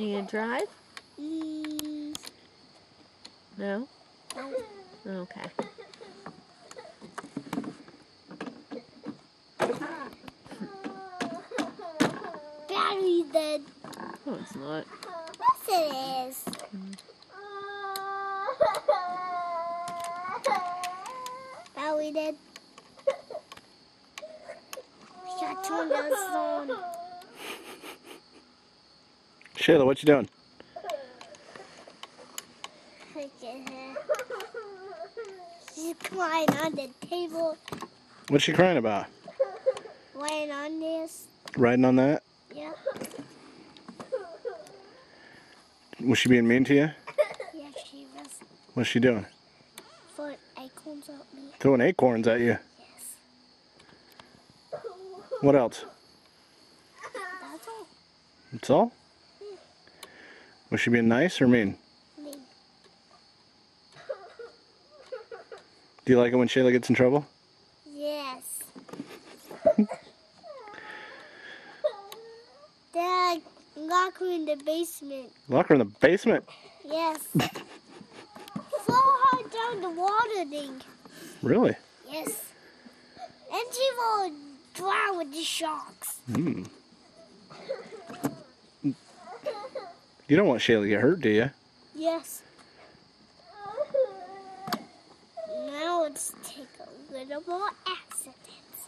You gonna drive? No? No. Okay. Battery dead. No, it's not. Yes, it is. Battery dead. We gotta turn this on. Shayla, what you doing? Look at her. She's crying on the table. What's she crying about? Laying on this. Riding on that? Yeah. Was she being mean to you? Yeah, she was. What's she doing? Throwing acorns at me. Throwing acorns at you. Yes. What else? That's all. That's all? Was she being nice or mean? Me. Do you like it when Shayla gets in trouble? Yes. Dad, lock her in the basement. Lock her in the basement? Yes. Throw her down the water thing. Really? Yes. And she will drown with the sharks. Hmm. You don't want Shayla to get hurt, do you? Yes. Now let's take a little more accidents.